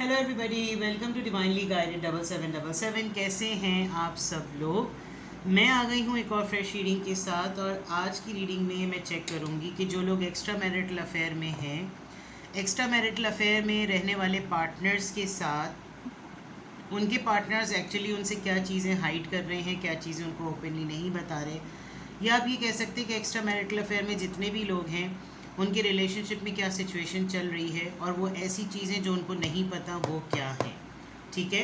Hello everybody, welcome to divinely guided 7777। कैसे हैं आप सब लोग। मैं आ गई हूँ एक और फ्रेश रीडिंग के साथ। और आज की रीडिंग में मैं चेक करूँगी कि जो लोग एक्स्ट्रा मैरिटल अफेयर में हैं, एक्स्ट्रा मैरिटल अफेयर में रहने वाले पार्टनर्स के साथ उनके पार्टनर्स एक्चुअली उनसे क्या चीज़ें हाइड कर रहे हैं, क्या चीज़ें उनको ओपनली नहीं बता रहे। या आप ये कह सकते हैं कि एक्स्ट्रा मैरिटल अफेयर में जितने भी लोग हैं उनके रिलेशनशिप में क्या सिचुएशन चल रही है और वो ऐसी चीज़ें जो उनको नहीं पता वो क्या है। ठीक है,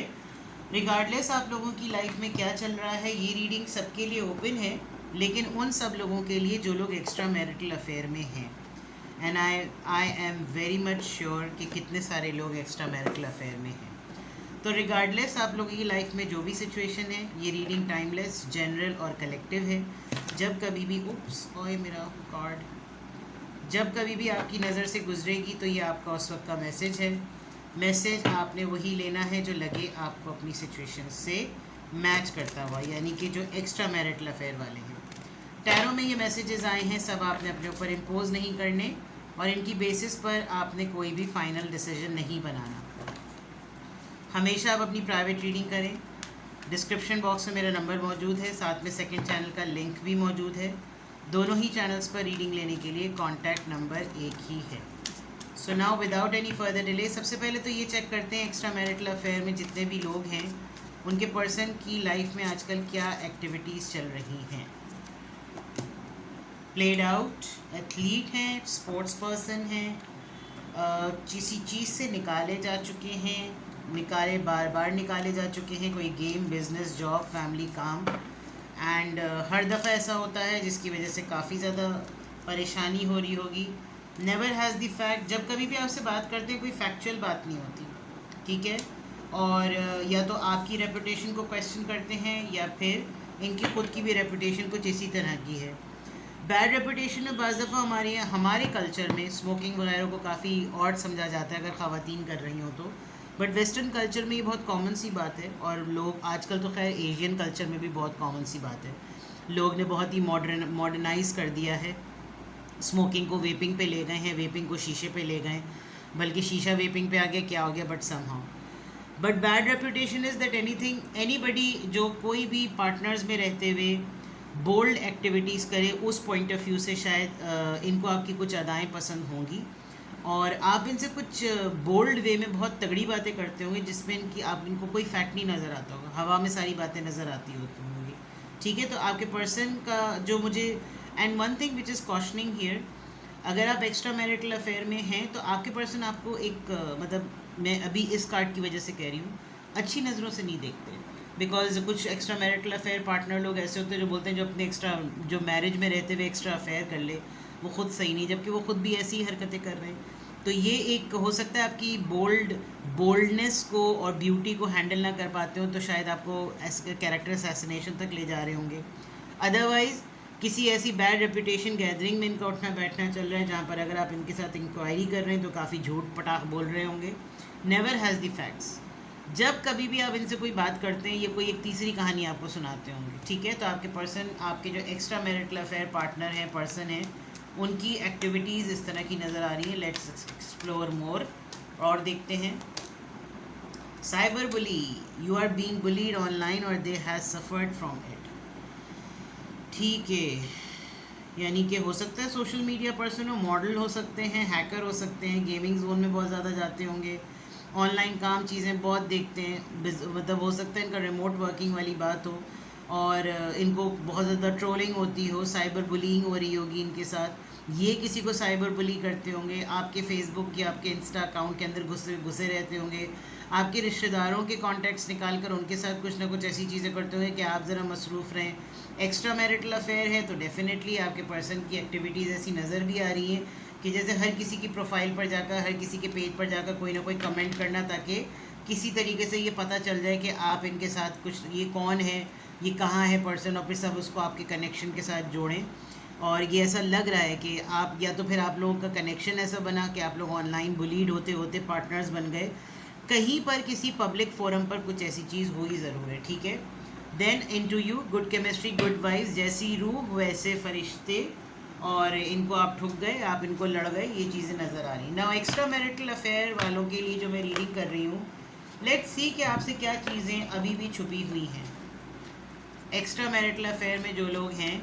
रिगार्डलेस आप लोगों की लाइफ में क्या चल रहा है, ये रीडिंग सबके लिए ओपन है, लेकिन उन सब लोगों के लिए जो लोग एक्स्ट्रा मैरिटल अफेयर में हैं। And I am very much sure कि कितने सारे लोग एक्स्ट्रा मैरिटल अफेयर में हैं। तो रिगार्डलेस आप लोगों की लाइफ में जो भी सिचुएशन है, ये रीडिंग टाइमलेस, जनरल और कलेक्टिव है। जब कभी भी मेरा कार्ड जब कभी भी आपकी नज़र से गुजरेगी तो ये आपका उस वक्त का मैसेज है। मैसेज आपने वही लेना है जो लगे आपको अपनी सिचुएशन से मैच करता हुआ, यानी कि जो एक्स्ट्रा मैरिटल अफेयर वाले हैं। टैरो में ये मैसेजेस आए हैं, सब आपने अपने ऊपर इम्पोज नहीं करने और इनकी बेसिस पर आपने कोई भी फाइनल डिसीजन नहीं बनाना। हमेशा आप अपनी प्राइवेट रीडिंग करें। डिस्क्रिप्शन बॉक्स में मेरा नंबर मौजूद है, साथ में सेकंड चैनल का लिंक भी मौजूद है। दोनों ही चैनल्स पर रीडिंग लेने के लिए कॉन्टैक्ट नंबर एक ही है। So now without any further delay, सबसे पहले तो ये चेक करते हैं एक्स्ट्रा मैरिटल अफेयर में जितने भी लोग हैं उनके पर्सन की लाइफ में आजकल क्या एक्टिविटीज़ चल रही हैं। प्लेड आउट, एथलीट हैं, स्पोर्ट्स पर्सन हैं, किसी चीज़ से निकाले जा चुके हैं, बार बार निकाले जा चुके हैं, कोई गेम, बिजनेस, जॉब, फैमिली, काम। एंड हर दफ़ा ऐसा होता है जिसकी वजह से काफ़ी ज़्यादा परेशानी हो रही होगी। नेवर हैज़ द फैक्ट, जब कभी भी आपसे बात करते हैं कोई फैक्चुअल बात नहीं होती, ठीक है। और या तो आपकी रेपुटेशन को क्वेश्चन करते हैं या फिर इनकी ख़ुद की भी रेपुटेशन कुछ इसी तरह की है। बैड रेपुटेशन में बाज़ दफ़ा हमारे कल्चर में स्मोकिंग वगैरह को काफ़ी ऑड समझा जाता है अगर ख़वातीन कर रही हो तो, बट वेस्टर्न कल्चर में ये बहुत कॉमन सी बात है। और लोग आजकल तो खैर एशियन कल्चर में भी बहुत कॉमन सी बात है। लोग ने बहुत ही मॉडर्नाइज़ कर दिया है। स्मोकिंग को वेपिंग पे ले गए हैं, वेपिंग को शीशे पे ले गए, बल्कि शीशा वेपिंग पे आ गया, क्या हो गया, but somehow. But bad reputation is that anybody जो कोई भी पार्टनर्स में रहते हुए बोल्ड एक्टिविटीज़ करे, उस पॉइंट ऑफ व्यू से शायद इनको आपकी कुछ अदाएँ पसंद होंगी और आप इनसे कुछ बोल्ड वे में बहुत तगड़ी बातें करते होंगे जिसमें इनको कोई फैक्ट नहीं नज़र आता होगा, हवा में सारी बातें नज़र आती होती होंगी। ठीक है, तो आपके पर्सन का जो मुझे and one thing which is कॉशनिंग here, अगर आप एक्स्ट्रा मैरिटल अफेयर में हैं तो आपके पर्सन आपको एक मतलब मैं अभी इस कार्ड की वजह से कह रही हूँ, अच्छी नज़रों से नहीं देखते। बिकॉज कुछ एक्स्ट्रा मैरिटल अफेयर पार्टनर लोग ऐसे होते हैं जो बोलते हैं जो अपने एक्स्ट्रा जो मैरिज में रहते हुए एक्स्ट्रा अफेयर कर ले वो ख़ुद सही नहीं, जबकि वो ख़ुद भी ऐसी ही हरकतें कर रहे हैं। तो ये एक हो सकता है आपकी बोल्डनेस को और ब्यूटी को हैंडल ना कर पाते हो तो शायद आपको कैरेक्टर असैसिनेशन तक ले जा रहे होंगे। अदरवाइज़ किसी ऐसी बैड रेपुटेशन गैदरिंग में इनका उठना बैठना चल रहा है जहाँ पर अगर आप इनके साथ इंक्वायरी कर रहे हैं तो काफ़ी झूठ पटाख बोल रहे होंगे। Never has the facts. जब कभी भी आप इनसे कोई बात करते हैं ये कोई एक तीसरी कहानी आपको सुनाते होंगे। ठीक है, तो आपके पर्सन, आपके जो एक्स्ट्रा मैरिटल अफेयर पार्टनर हैं, पर्सन हैं, उनकी एक्टिविटीज़ इस तरह की नज़र आ रही है। लेट्स एक्सप्लोर मोर और देखते हैं। Cyber bully, you are being bullied online और they has suffered from it. ठीक है, यानी कि हो सकता है सोशल मीडिया पर्सन हो, मॉडल हो सकते हैं, हैकर हो सकते हैं, गेमिंग जोन में बहुत ज़्यादा जाते होंगे, ऑनलाइन काम चीज़ें बहुत देखते हैं, मतलब हो सकता है इनका रिमोट वर्किंग वाली बात हो और इनको बहुत ज़्यादा ट्रोलिंग होती हो, साइबर बुलिंग हो रही होगी इनके साथ। ये किसी को साइबर बुली करते होंगे, आपके फेसबुक या आपके इंस्टा अकाउंट के अंदर घुसे रहते होंगे, आपके रिश्तेदारों के कॉन्टैक्ट्स निकाल कर उनके साथ कुछ ना कुछ ऐसी चीज़ें करते होंगे कि आप ज़रा मसरूफ़ रहें। एक्स्ट्रा मैरिटल अफेयर है तो डेफिनेटली आपके पर्सन की एक्टिविटीज़ ऐसी नज़र भी आ रही हैं कि जैसे हर किसी की प्रोफाइल पर जाकर, हर किसी के पेज पर जाकर कोई ना कोई कमेंट करना ताकि किसी तरीके से ये पता चल जाए कि आप इनके साथ कुछ, ये कौन है, ये कहाँ है पर्सन, और फिर सब उसको आपके कनेक्शन के साथ जोड़ें। और ये ऐसा लग रहा है कि आप या तो फिर आप लोगों का कनेक्शन ऐसा बना कि आप लोग ऑनलाइन बुलीड होते होते पार्टनर्स बन गए, कहीं पर किसी पब्लिक फोरम पर कुछ ऐसी चीज़ हुई ज़रूर है। ठीक है, then into you, good chemistry, good vibes, जैसी रूह वैसे फरिश्ते, और इनको आप ठुक गए, आप इनको लड़ गए, ये चीज़ें नज़र आ रही। नाउ एक्स्ट्रा मैरिटल अफेयर वालों के लिए जो मैं रीडिंग कर रही हूँ, लेट्स सी कि आपसे क्या चीज़ें अभी भी छुपी हुई हैं। एक्स्ट्रा मैरिटल अफेयर में जो लोग हैं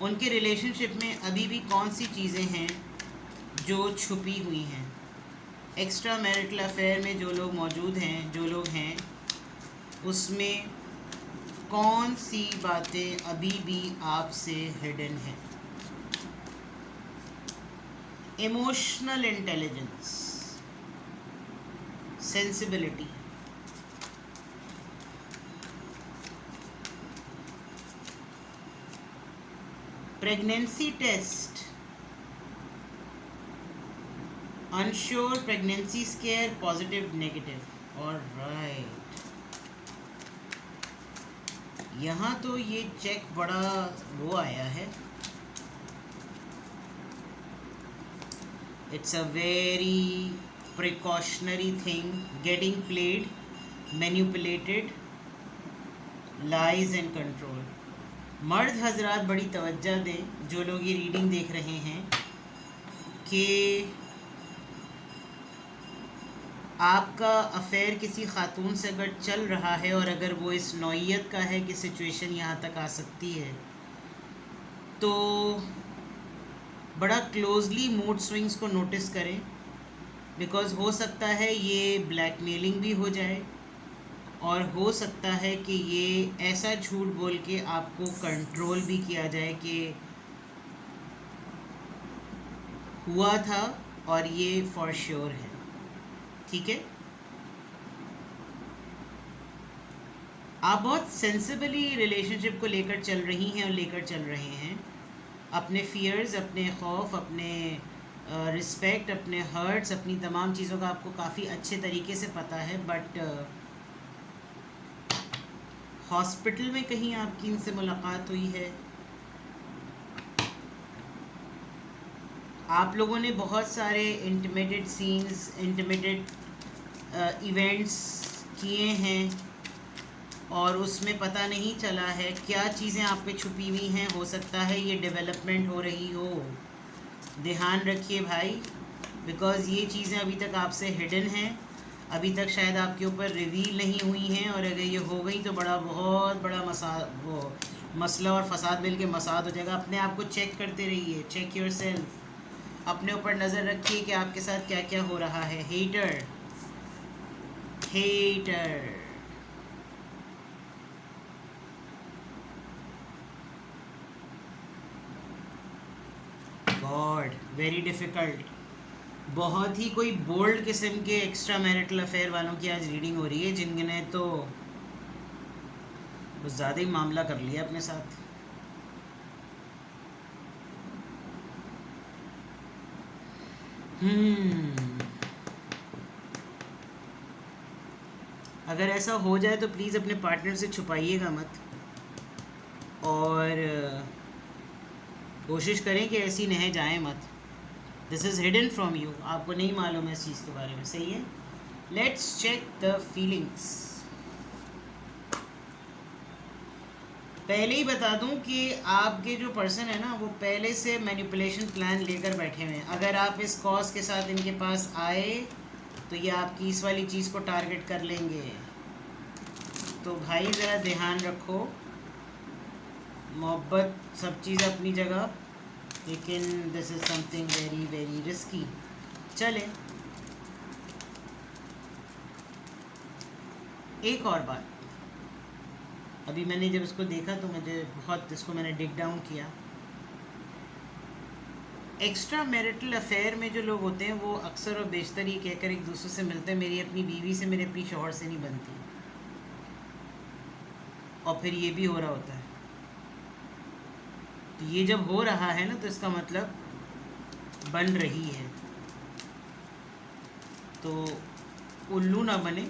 उनके रिलेशनशिप में अभी भी कौन सी चीज़ें हैं जो छुपी हुई हैं। एक्स्ट्रा मैरिटल अफेयर में जो लोग मौजूद हैं, जो लोग हैं, उसमें कौन सी बातें अभी भी आपसे हिडन हैं। Emotional intelligence, sensibility, pregnancy test, unsure, pregnancy scare, positive, negative. Alright, यहाँ तो ये चेक बड़ा वो आया है। It's a very precautionary thing getting played, manipulated, lies and control. मर्द हजरात बड़ी तवज्जो दें जो लोग ये रीडिंग देख रहे हैं कि आपका अफेयर किसी ख़ातून से अगर चल रहा है और अगर वो इस नौइयत का है कि सिचुएशन यहाँ तक आ सकती है, तो बड़ा क्लोजली मूड स्विंग्स को नोटिस करें, बिकॉज़ हो सकता है ये ब्लैकमेलिंग भी हो जाए और हो सकता है कि ये ऐसा झूठ बोल के आपको कंट्रोल भी किया जाए कि हुआ था और ये फॉर श्योर है। ठीक है, आप बहुत सेंसिबली रिलेशनशिप को लेकर चल रही हैं और लेकर चल रहे हैं। अपने फियर्स, अपने खौफ, अपने रिस्पेक्ट, अपने हर्ट्स, अपनी तमाम चीज़ों का आपको काफ़ी अच्छे तरीके से पता है, बट हॉस्पिटल में कहीं आपकी इनसे मुलाकात हुई है। आप लोगों ने बहुत सारे इंटिमेटेड सीन्स, इंटिमेटेड इवेंट्स किए हैं और उसमें पता नहीं चला है क्या चीज़ें आप पे छुपी हुई हैं। हो सकता है ये डेवलपमेंट हो रही हो। ध्यान रखिए भाई, बिकॉज़ ये चीज़ें अभी तक आपसे हिडन हैं, अभी तक शायद आपके ऊपर रिवील नहीं हुई हैं, और अगर ये हो गई तो बहुत बड़ा मसला और फसाद मिल के मसाद हो जाएगा। अपने आप को चेक करते रहिए, चेक योर सेल्फ, अपने ऊपर नज़र रखिए कि आपके साथ क्या क्या हो रहा है। Hater god, very difficult. बहुत ही कोई बोल्ड किस्म के एक्स्ट्रा मैरिटल अफेयर वालों की आज रीडिंग हो रही है, जिनने तो कुछ ज़्यादा ही मामला कर लिया अपने साथ। अगर ऐसा हो जाए तो प्लीज़ अपने पार्टनर से छुपाइएगा मत, और कोशिश करें कि ऐसी नह जाए मत। This is hidden from you, आपको नहीं मालूम है इस चीज़ के बारे में। सही है, लेट्स चेक द फीलिंग्स। पहले ही बता दूं कि आपके जो पर्सन है ना, वो पहले से मैनिपुलेशन प्लान लेकर बैठे हुए हैं। अगर आप इस कॉज के साथ इनके पास आए तो ये आपकी इस वाली चीज़ को टारगेट कर लेंगे। तो भाई ज़रा ध्यान रखो, मोहब्बत सब चीज़ अपनी जगह, लेकिन this is something very very risky. चले, एक और बात, अभी मैंने जब इसको देखा तो मुझे बहुत, इसको मैंने डिग डाउन किया। एक्स्ट्रा मैरिटल अफेयर में जो लोग होते हैं वो अक्सर और बेशतर ये कहकर एक दूसरे से मिलते हैं, मेरी अपनी बीवी से, मेरे अपनी शौहर से नहीं बनती, और फिर ये भी हो रहा होता है। तो ये जब हो रहा है ना, तो इसका मतलब बन रही है। तो उल्लू ना बने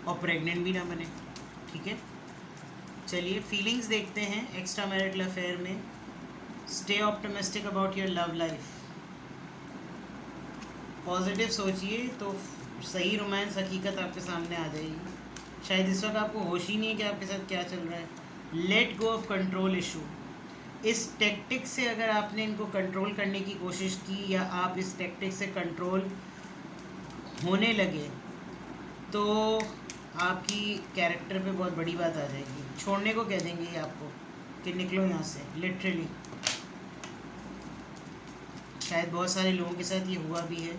और प्रेग्नेंट भी ना बने। ठीक है, चलिए फीलिंग्स देखते हैं एक्स्ट्रा मैरिटल अफेयर में। Stay optimistic about your love life, positive सोचिए तो सही रोमांस हकीकत आपके सामने आ जाएगी। शायद इस वक्त आपको होश ही नहीं है कि आपके साथ क्या चल रहा है। Let go of control issue. इस टैक्टिक से अगर आपने इनको कंट्रोल करने की कोशिश की या आप इस टैक्टिक से कंट्रोल होने लगे तो आपकी कैरेक्टर पे बहुत बड़ी बात आ जाएगी। छोड़ने को कह देंगे ये आपको कि निकलो यहाँ से, लिटरली। शायद बहुत सारे लोगों के साथ ये हुआ भी है।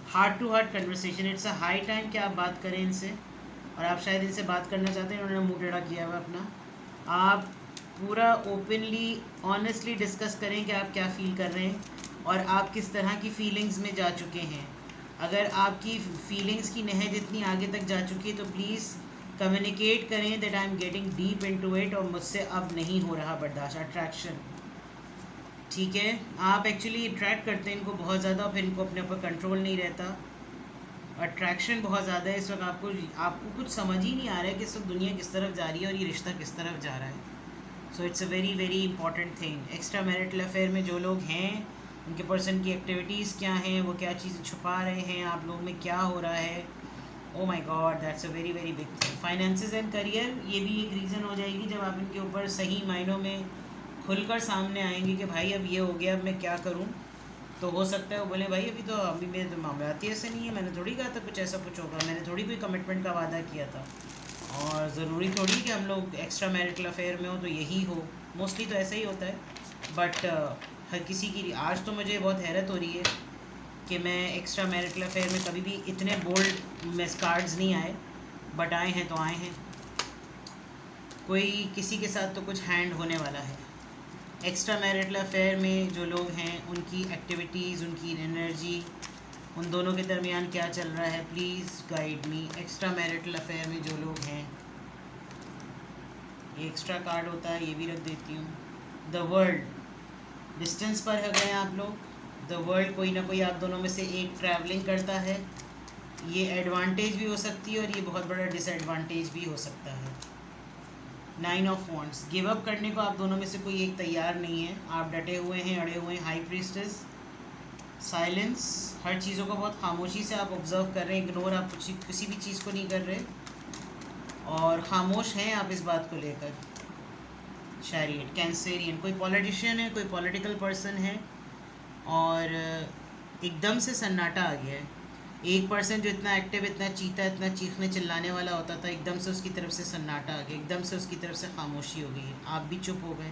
Heart to heart conversation, it's a high time कि आप बात करें इनसे, और आप शायद इनसे बात करना चाहते हैं, उन्होंने मुँह टेढ़ा किया हुआ अपना। आप पूरा ओपनली ऑनेस्टली डिस्कस करें कि आप क्या फ़ील कर रहे हैं और आप किस तरह की फ़ीलिंग्स में जा चुके हैं। अगर आपकी फीलिंग्स की नहज इतनी आगे तक जा चुकी है तो प्लीज़ कम्युनिकेट करें that I am getting deep into it और मुझसे अब नहीं हो रहा बर्दाश्त। अट्रैक्शन, ठीक है, आप एक्चुअली अट्रैक्ट करते हैं इनको बहुत ज़्यादा, फिर इनको अपने ऊपर कंट्रोल नहीं रहता। अट्रैक्शन बहुत ज़्यादा है इस वक्त। आपको कुछ समझ ही नहीं आ रहा है कि इस वक्त दुनिया किस तरफ जा रही है और ये रिश्ता किस तरफ जा रहा है। So it's a very very important thing. Extra marital affair में जो लोग हैं उनके पर्सन की एक्टिविटीज़ क्या हैं, वो क्या चीज़ें छुपा रहे हैं, आप लोग में क्या हो रहा है। Oh my God, that's a very very big thing. Finances and career, ये भी एक रीज़न हो जाएगी जब आप इनके ऊपर सही मायनों में खुलकर सामने आएंगे कि भाई अब ये हो गया, अब मैं क्या करूं। तो हो सकता है वो बोले भाई अभी मेरे तो मामलाती ऐसे नहीं है, मैंने थोड़ी कहा था कुछ ऐसा कुछ होगा, मैंने थोड़ी कोई कमिटमेंट का वादा किया था। और ज़रूरी थोड़ी कि हम लोग एक्स्ट्रा मैरिटल अफेयर में हो तो यही हो, मोस्टली तो ऐसा ही होता है। बट हर किसी की, आज तो मुझे बहुत हैरत हो रही है कि मैं एक्स्ट्रा मैरिटल अफेयर में कभी भी इतने बोल्ड मिस कार्ड्स नहीं आए, बट आए हैं तो आए हैं। कोई किसी के साथ तो कुछ हैंड होने वाला है। एक्स्ट्रा मैरिटल अफेयर में जो लोग हैं उनकी एक्टिविटीज़, उनकी एनर्जी, उन दोनों के दरमियान क्या चल रहा है, please guide me. Extra marital affair में जो लोग हैं, ये एक्स्ट्रा कार्ड होता है, ये भी रख देती हूँ। द वर्ल्ड, डिस्टेंस पर है गए आप लोग। द वर्ल्ड, कोई ना कोई आप दोनों में से एक ट्रैवलिंग करता है। ये एडवांटेज भी हो सकती है और ये बहुत बड़ा डिसएडवांटेज भी हो सकता है। 9 ऑफ वॉन्ड्स, गिव अप करने को आप दोनों में से कोई एक तैयार नहीं है, आप डटे हुए हैं, अड़े हुए हैं। हाई प्रीस्टेस, साइलेंस, हर चीज़ों को बहुत खामोशी से आप ऑब्जर्व कर रहे हैं, इग्नोर आप किसी भी चीज़ को नहीं कर रहे और ख़ामोश हैं आप इस बात को लेकर। चैरियट, कैंसेरियन, कोई पॉलिटिशियन है, कोई पॉलिटिकल पर्सन है और एकदम से सन्नाटा आ गया है। एक पर्सन जो इतना एक्टिव, इतना चीता, इतना चीखने चिल्लाने वाला होता था, एकदम से उसकी तरफ से सन्नाटा आ गया, एकदम से उसकी तरफ से खामोशी हो गई है, आप भी चुप हो गए।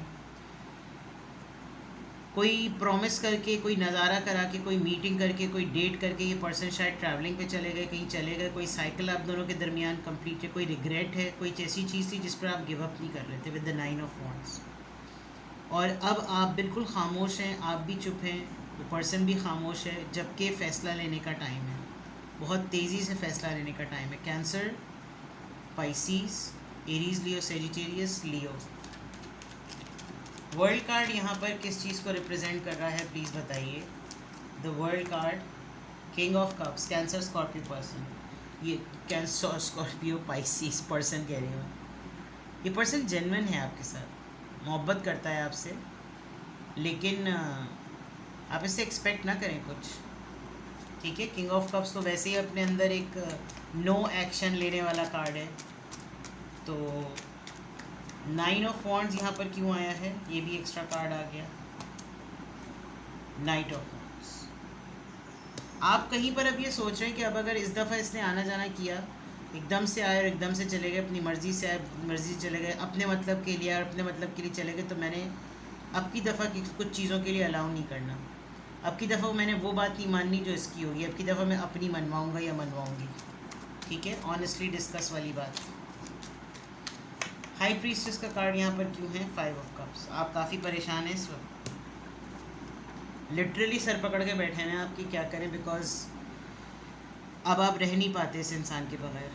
कोई प्रॉमिस करके, कोई नज़ारा करा के, कोई मीटिंग करके, कोई डेट करके ये पर्सन शायद ट्रैवलिंग पे चले गए, कहीं चले गए, कोई साइकिल आप दोनों के दरमियान कंप्लीट है, कोई रिग्रेट है, कोई ऐसी चीज़ थी जिस पर आप गिव अप नहीं कर रहे थे विद द 9 ऑफ वॉन्ड्स। और अब आप बिल्कुल खामोश हैं, आप भी चुप हैं, वो पर्सन भी खामोश है, जबकि फ़ैसला लेने का टाइम है, बहुत तेज़ी से फ़ैसला लेने का टाइम है। कैंसर, पाइसीस, एरीज, लियो, सेजिटेरियस, लियो। वर्ल्ड कार्ड यहाँ पर किस चीज़ को रिप्रेजेंट कर रहा है, प्लीज़ बताइए। The world card, king of cups, cancer Scorpio person. ये कैंसर स्कॉर्पियो पाइसीस पर्सन कह रही हूँ। ये पर्सन जेन्युइन है आपके साथ, मोहब्बत करता है आपसे, लेकिन आप इससे एक्सपेक्ट ना करें कुछ, ठीक है। किंग ऑफ कप्स तो वैसे ही अपने अंदर एक नो एक्शन लेने वाला कार्ड है। तो 9 ऑफ वॉन्ड्स यहाँ पर क्यों आया है, ये भी एक्स्ट्रा कार्ड आ गया। नाइट ऑफ वॉन्ड्स, आप कहीं पर अब ये सोच रहे हैं कि अब अगर इस दफ़ा इसने आना जाना किया, एकदम से आए और एकदम से चले गए, अपनी मर्ज़ी से आए, मर्ज़ी से चले गए, अपने मतलब के लिए और अपने मतलब के लिए चले गए, तो मैंने अब की दफ़ा कुछ चीज़ों के लिए अलाउ नहीं करना। अब की दफ़ा मैंने वो बात नहीं माननी जो इसकी होगी, अब की दफ़ा मैं अपनी मनवाऊँगा या मनवाऊँगी, ठीक है। ऑनेस्टली डिस्कस वाली बात। हाई प्रीस्टेस का कार्ड यहाँ पर क्यों है, 5 ऑफ कप्स। आप काफ़ी परेशान हैं इस वक्त, लिटरली सर पकड़ के बैठे हैं आपकी, क्या करें, बिकॉज अब आप रह नहीं पाते इस इंसान के बगैर।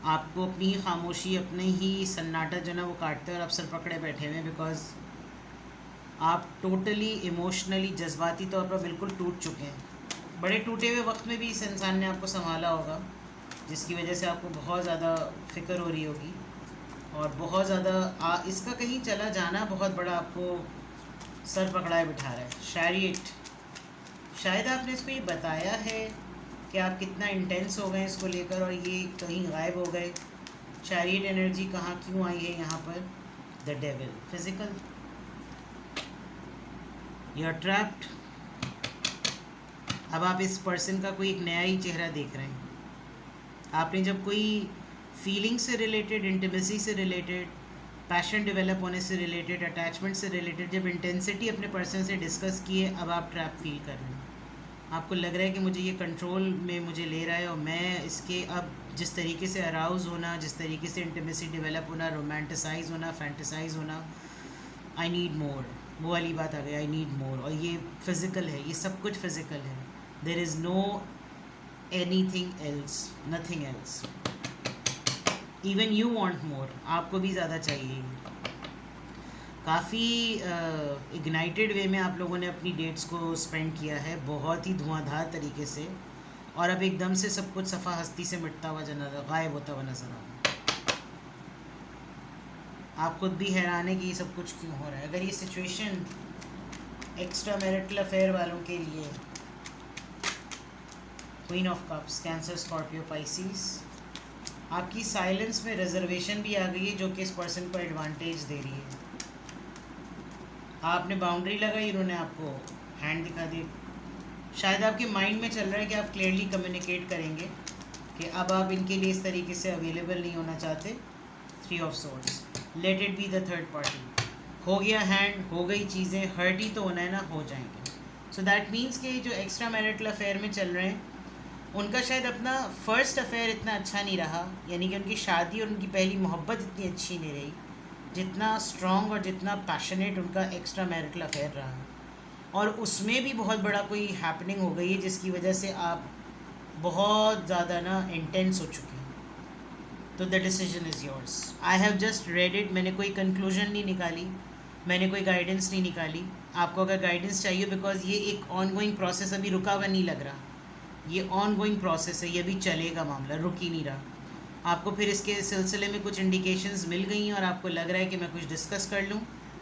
आपको अपनी खामोशी, अपने ही सन्नाटा जो ना वो काटते हैं और आप सर पकड़े बैठे हुए हैं, बिकॉज आप टोटली इमोशनली, जज्बाती तौर पर बिल्कुल टूट चुके हैं। बड़े टूटे हुए वक्त में भी इस इंसान ने आपको संभाला होगा, जिसकी वजह से आपको बहुत ज़्यादा फ़िक्र हो रही होगी और बहुत ज़्यादा इसका कहीं चला जाना बहुत बड़ा आपको सर पकड़ाए बिठा रहा है। चैरियट, शायद आपने इसको ये बताया है कि आप कितना इंटेंस हो गए इसको लेकर और ये कहीं गायब हो गए। चैरियट एनर्जी कहाँ क्यों आई है यहाँ पर, the devil. Physical, you are trapped. अब आप इस पर्सन का कोई एक नया ही चेहरा देख रहे हैं। आपने जब कोई फीलिंग से रिलेटेड, इंटीमेसी से रिलेटेड, पैशन डेवलप होने से रिलेटेड, अटैचमेंट से रिलेटेड जब इंटेंसिटी अपने पर्सन से डिस्कस किए, अब आप ट्रैप फील कर रहे हैं। आपको लग रहा है कि मुझे ये कंट्रोल में मुझे ले रहा है और मैं इसके अब जिस तरीके से अराउज होना, जिस तरीके से इंटीमेसी डेवलप होना, रोमांटिसाइज होना, फैंटिसाइज होना, आई नीड मोर, वो वाली बात आ गई, आई नीड मोर। और ये फिज़िकल है, ये सब कुछ फिज़िकल है। There is no anything else, nothing else. Even you want more, आपको भी ज़्यादा चाहिए। काफ़ी इग्नाइटेड वे में आप लोगों ने अपनी डेट्स को स्पेंड किया है, बहुत ही धुआंधार तरीके से, और अब एकदम से सब कुछ सफ़ा हस्ती से मिटता हुआ गायब होता हुआ नजर आ रहा है। आप खुद भी हैरान है कि ये सब कुछ क्यों हो रहा है। अगर ये सिचुएशन एक्स्ट्रा मैरिटल अफेयर वालों के लिए, queen of cups, cancer, Scorpio, Pisces, आपकी साइलेंस में रिजर्वेशन भी आ गई है जो कि इस पर्सन को एडवांटेज दे रही है। आपने बाउंड्री लगाई, इन्होंने आपको हैंड दिखा दी। शायद आपके माइंड में चल रहा है कि आप क्लियरली कम्युनिकेट करेंगे कि अब आप इनके लिए इस तरीके से अवेलेबल नहीं होना चाहते। 3 of swords, let it be the third party. हो गया हैंड, हो गई चीज़ें, हर्ट ही तो होना है ना, हो जाएंगे। सो दैट मीन्स कि जो एक्स्ट्रा मैरिटल अफेयर में चल रहे हैं, उनका शायद अपना फर्स्ट अफेयर इतना अच्छा नहीं रहा, यानी कि उनकी शादी और उनकी पहली मोहब्बत इतनी अच्छी नहीं रही जितना स्ट्रॉन्ग और जितना पैशनेट उनका एक्स्ट्रा मैरिटल अफेयर रहा। और उसमें भी बहुत बड़ा कोई हैपनिंग हो गई है जिसकी वजह से आप बहुत ज़्यादा ना इंटेंस हो चुके हैं। तो the decision is yours. I have just read it. मैंने कोई कंक्लूजन नहीं निकाली, मैंने कोई गाइडेंस नहीं निकाली। आपको अगर गाइडेंस चाहिए, बिकॉज ये एक ऑनगोइंग प्रोसेस, अभी रुका हुआ नहीं लग रहा, ये ऑनगोइंग प्रोसेस है, ये भी चलेगा, मामला रुक ही नहीं रहा। आपको फिर इसके सिलसिले में कुछ इंडिकेशंस मिल गई हैं और आपको लग रहा है कि मैं कुछ डिस्कस कर लूँ,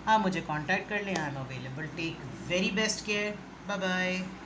आप मुझे कांटेक्ट कर लें। I am available. Take very best care. Bye bye.